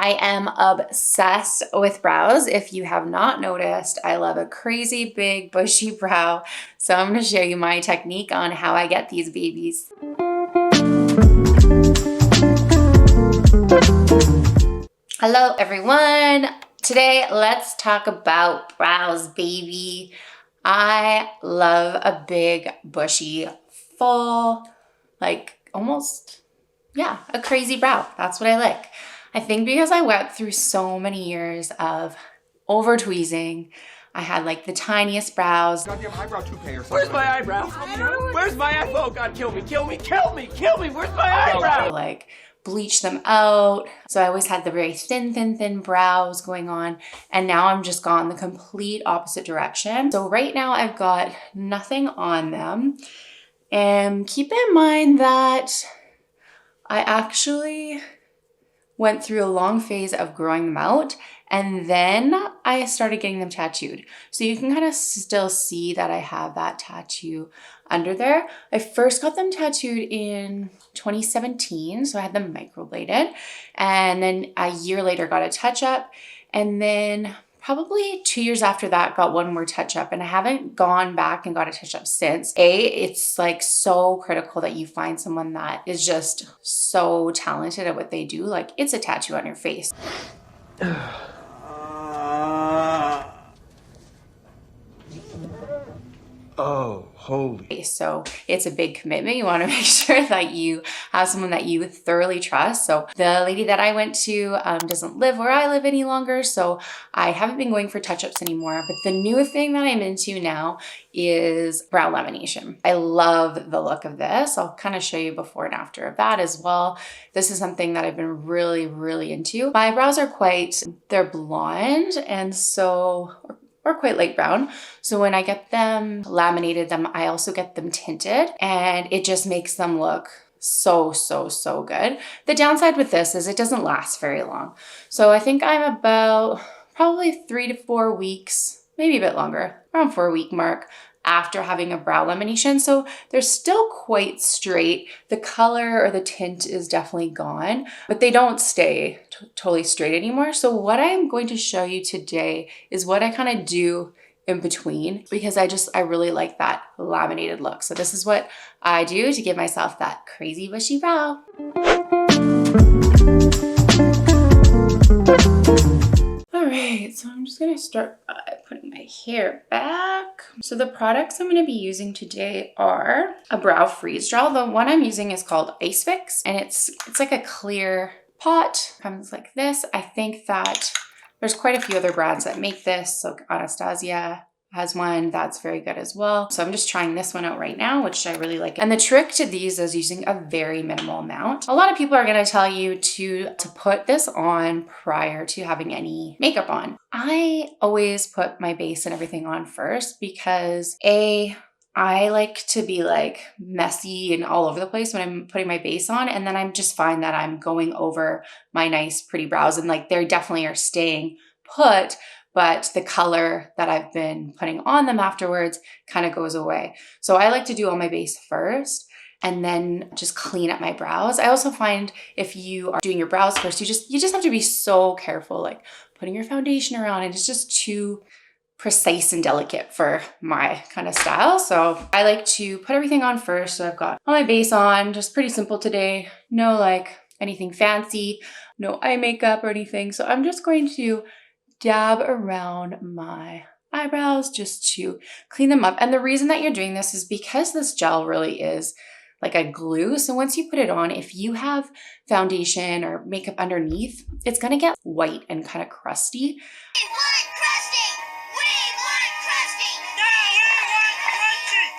I am obsessed with brows. If you have not noticed, I love a crazy big bushy brow. So I'm gonna show you my technique on how I get these babies. Hello everyone. Today, let's talk about brows, baby. I love a big, bushy, full, like almost, yeah, a crazy brow. That's what I like. I think because I went through so many years of over tweezing, I had like the tiniest brows. Goddamn eyebrow toupee or something. Where's my eyebrow? Where's my eyebrow? Oh God, kill me, kill me, kill me, kill me. Where's my eyebrow? Like bleach them out. So I always had the very thin brows going on. And now I'm just gone the complete opposite direction. So right now I've got nothing on them. And keep in mind that I actually went through a long phase of growing them out, and then I started getting them tattooed. So you can kind of still see that I have that tattoo under there. I first got them tattooed in 2017, so I had them microbladed, and then a year later got a touch-up, and then probably 2 years after that, got one more touch-up, and I haven't gone back and got a touch-up since. It's like so critical that you find someone that is just so talented at what they do. Like, it's a tattoo on your face. Oh, holy. So it's a big commitment. You want to make sure that you have someone that you thoroughly trust. So the lady that I went to doesn't live where I live any longer, so I haven't been going for touch-ups anymore. But the new thing that I'm into now is brow lamination. I love the look of this. I'll kind of show you before and after of that as well. This is something that I've been really into. My brows are they're blonde, and so or quite light brown. So when I get them laminated, I also get them tinted, and it just makes them look so good. The downside with this is it doesn't last very long. So I think I'm about probably 3 to 4 weeks, maybe a bit longer, around 4-week mark after having a brow lamination. So they're still quite straight. The color or the tint is definitely gone, but they don't stay totally straight anymore. So what I'm going to show you today is what I kind of do in between, because I really like that laminated look. So this is what I do to give myself that crazy bushy brow. All right, so I'm just gonna start by putting my hair back. So the products I'm gonna be using today are a brow freeze gel. The one I'm using is called Ice Fix, and it's like a clear pot. Comes like this. I think that there's quite a few other brands that make this. So Anastasia has one that's very good as well. So I'm just trying this one out right now, which I really like. And the trick to these is using a very minimal amount. A lot of people are gonna tell you to put this on prior to having any makeup on. I always put my base and everything on first because I like to be like messy and all over the place when I'm putting my base on. And then I just find that I'm going over my nice pretty brows, and like they definitely are staying put, but the color that I've been putting on them afterwards kind of goes away. So I like to do all my base first and then just clean up my brows. I also find if you are doing your brows first, you just have to be so careful, like putting your foundation around, and it's just too precise and delicate for my kind of style. So I like to put everything on first. So I've got all my base on, just pretty simple today. No like anything fancy, no eye makeup or anything. So I'm just going to dab around my eyebrows just to clean them up. And the reason that you're doing this is because this gel really is like a glue. So once you put it on, if you have foundation or makeup underneath, it's gonna get white and kind of crusty.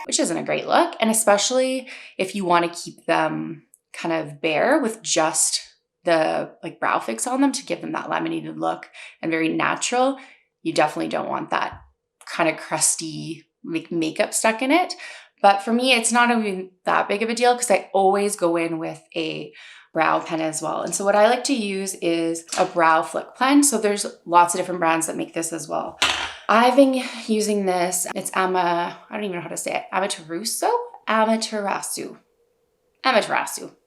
Which isn't a great look. And especially if you want to keep them kind of bare with just the like brow fix on them to give them that laminated look and very natural, you definitely don't want that kind of crusty like makeup stuck in it. But for me, it's not even that big of a deal because I always go in with a brow pen as well. And so what I like to use is a brow flick pen. So there's lots of different brands that make this as well. I've been using this. It's I don't even know how to say it. Amaterasu.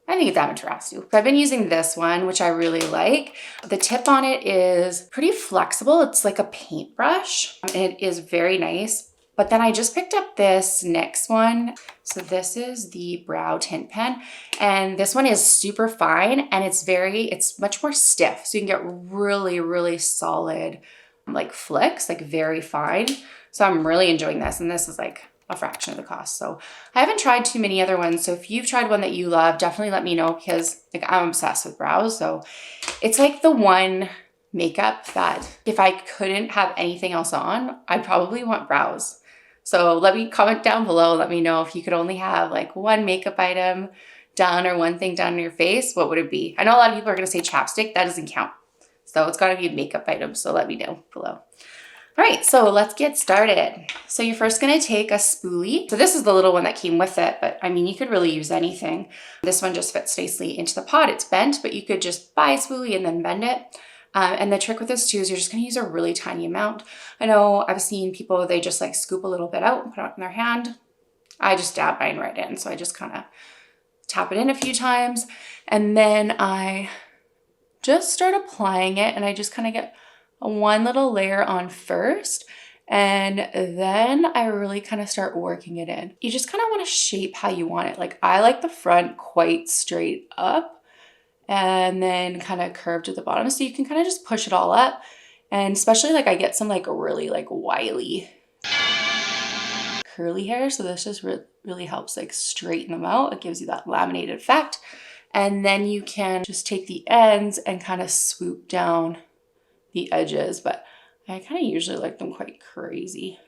I think it's Amaterasu. I've been using this one, which I really like. The tip on it is pretty flexible. It's like a paintbrush. It is very nice. But then I just picked up this next one. So this is the brow tint pen. And this one is super fine and it's much more stiff. So you can get really, really solid like flicks, like very fine. So I'm really enjoying this. And this is like a fraction of the cost. So I haven't tried too many other ones. So if you've tried one that you love, definitely let me know because like I'm obsessed with brows. So it's like the one makeup that if I couldn't have anything else on, I'd probably want brows. So let me comment down below. Let me know if you could only have like one makeup item done or one thing done on your face, what would it be? I know a lot of people are going to say chapstick. That doesn't count. So it's got to be a makeup item. So let me know below. All right, so let's get started. So you're first gonna take a spoolie. So this is the little one that came with it, but I mean, you could really use anything. This one just fits nicely into the pot. It's bent, but you could just buy a spoolie and then bend it. And the trick with this too is you're just gonna use a really tiny amount. I know I've seen people, they just like scoop a little bit out and put it in their hand. I just dab mine right in. So I just kind of tap it in a few times and then I just start applying it and I just kind of get one little layer on first and then I really kind of start working it in. You just kind of want to shape how you want it. Like I like the front quite straight up and then kind of curved at the bottom. So you can kind of just push it all up. And especially like I get some like really like wily curly hair. So this just really helps like straighten them out. It gives you that laminated effect. And then you can just take the ends and kind of swoop down the edges, but I kind of usually like them quite crazy.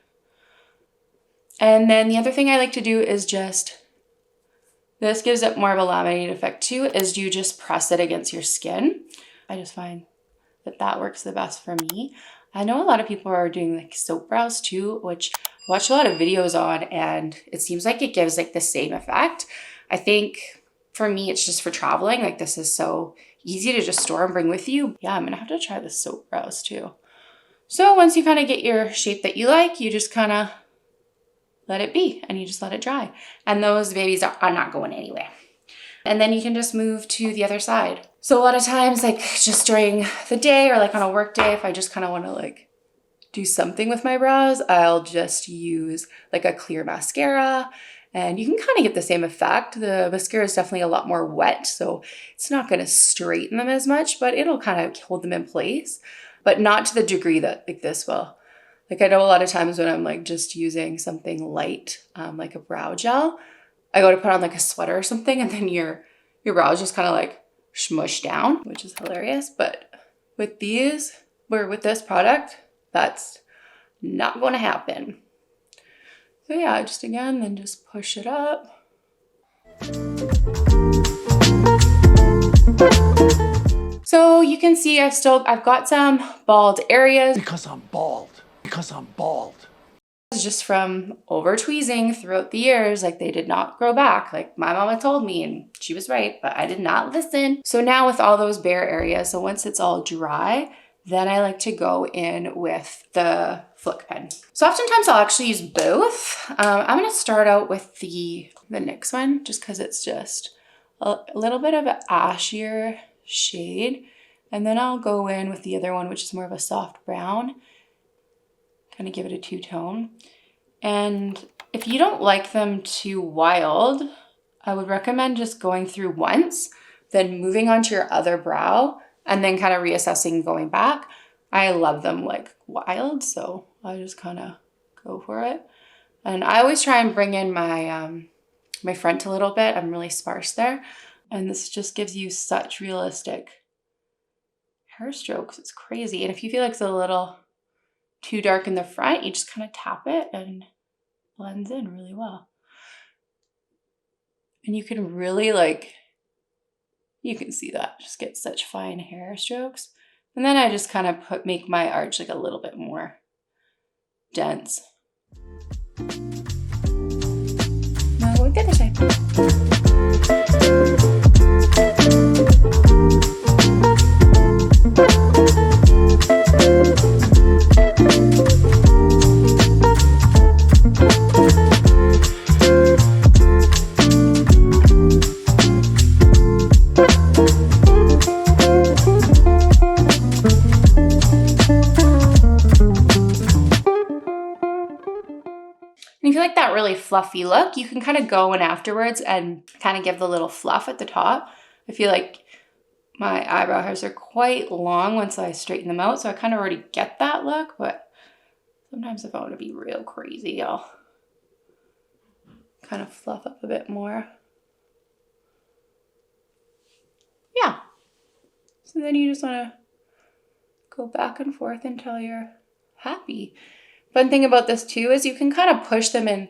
And then the other thing I like to do is this gives it more of a laminated effect too, is you just press it against your skin. I just find that works the best for me. I know a lot of people are doing like soap brows too, which I watch a lot of videos on and it seems like it gives like the same effect. I think for me, it's just for traveling. Like this is so easy to just store and bring with you. Yeah, I'm gonna have to try the soap brows too. So once you kind of get your shape that you like, you just kind of let it be and you just let it dry. And those babies are not going anywhere. And then you can just move to the other side. So a lot of times, like just during the day or like on a work day, if I just kind of want to like do something with my brows, I'll just use like a clear mascara. And you can kind of get the same effect. The mascara is definitely a lot more wet, so it's not going to straighten them as much, but it'll kind of hold them in place, but not to the degree that like this will. Like I know a lot of times when I'm like just using something light, like a brow gel, I go to put on like a sweater or something and then your brows just kind of like smush down, which is hilarious. But with this product, that's not going to happen. So yeah, just again, then just push it up. So you can see I've got some bald areas. Because I'm bald. Because I'm bald. Just from over tweezing throughout the years, like they did not grow back. Like my mama told me and she was right, but I did not listen. So now with all those bare areas, so once it's all dry, then I like to go in with the flick pen. So oftentimes I'll actually use both. I'm gonna start out with the NYX one just because it's just a little bit of an ashier shade. And then I'll go in with the other one, which is more of a soft brown. Kind of give it a two-tone. And if you don't like them too wild, I would recommend just going through once, then moving on to your other brow, and then kind of reassessing going back. I love them like wild, so I just kind of go for it. And I always try and bring in my my front a little bit. I'm really sparse there. And this just gives you such realistic hair strokes. It's crazy. And if you feel like it's a little too dark in the front, you just kind of tap it and blends in really well. And you can really like, you can see that, just get such fine hair strokes. And then I just kind of make my arch like a little bit more dense. Now go the other side. you like that really fluffy look, you can kind of go in afterwards and kind of give the little fluff at the top. I feel like my eyebrow hairs are quite long once I straighten them out, so I kind of already get that look, but sometimes if I want to be real crazy, I'll kind of fluff up a bit more. Yeah. So then you just want to go back and forth until you're happy. Fun thing about this too is you can kind of push them in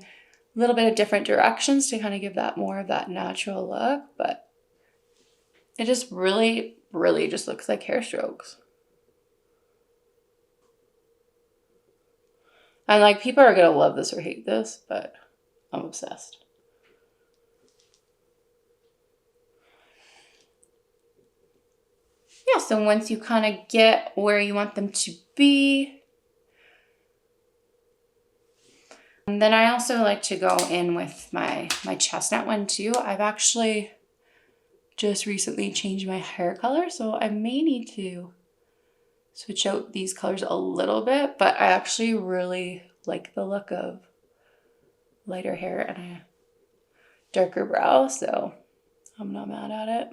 a little bit of different directions to kind of give that more of that natural look, but it just really, really just looks like hair strokes. And like, people are gonna love this or hate this, but I'm obsessed. Yeah, so once you kind of get where you want them to be, and then I also like to go in with my chestnut one too. I've actually just recently changed my hair color, so I may need to switch out these colors a little bit, but I actually really like the look of lighter hair and a darker brow, so I'm not mad at it.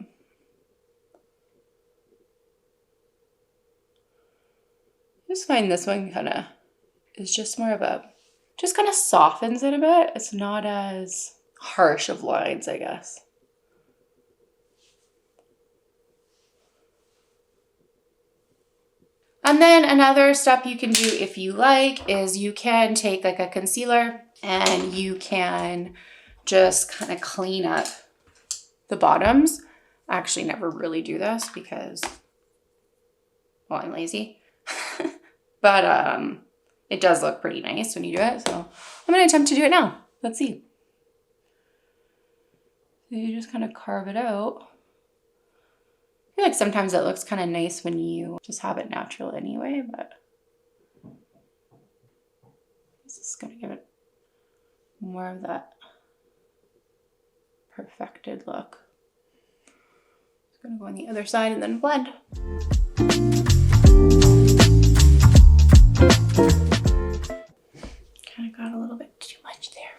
I just find this one kind of is just more of a, just kind of softens it a bit. It's not as harsh of lines, I guess. And then another step you can do if you like is you can take like a concealer and you can just kind of clean up the bottoms. I actually never really do this because, well, I'm lazy. But it does look pretty nice when you do it. So I'm going to attempt to do it now. Let's see. So you just kind of carve it out. I feel like sometimes it looks kind of nice when you just have it natural anyway, but this is going to give it more of that perfected look. It's going to go on the other side and then blend. Kind of got a little bit too much there.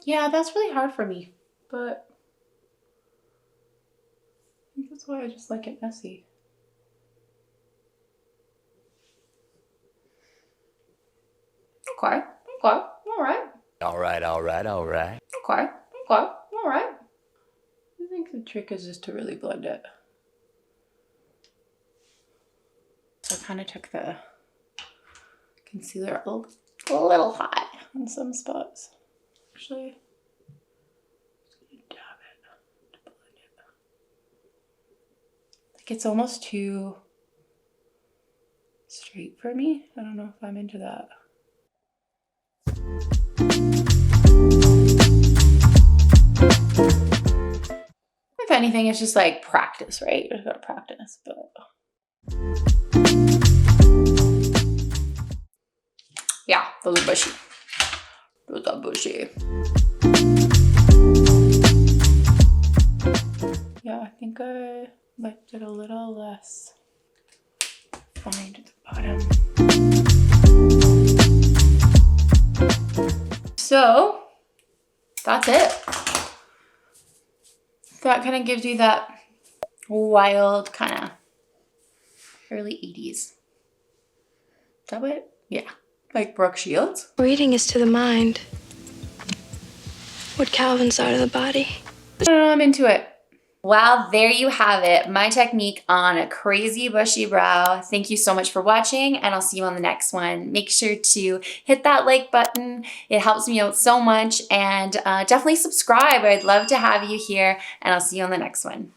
Yeah, that's really hard for me, but I think that's why I just like it messy. Okay, all right. All right. Okay, all right. I think the trick is just to really blend it. So I kind of took the concealer a little hot in some spots. Actually, I'm just gonna dab it to blend it. Like, it's almost too straight for me. I don't know if I'm into that. If anything, it's just like practice, right? You just gotta practice, but. Yeah, those are bushy. Those are bushy. Yeah, I think I left it a little less fine at the bottom. So, that's it. That kind of gives you that wild kind of early 80s. Is that what? Yeah. Like Brooke Shields. Reading is to the mind what Calvin's are to the body. I don't know, I'm into it. Well, there you have it. My technique on a crazy bushy brow. Thank you so much for watching, and I'll see you on the next one. Make sure to hit that like button. It helps me out so much, and definitely subscribe. I'd love to have you here, and I'll see you on the next one.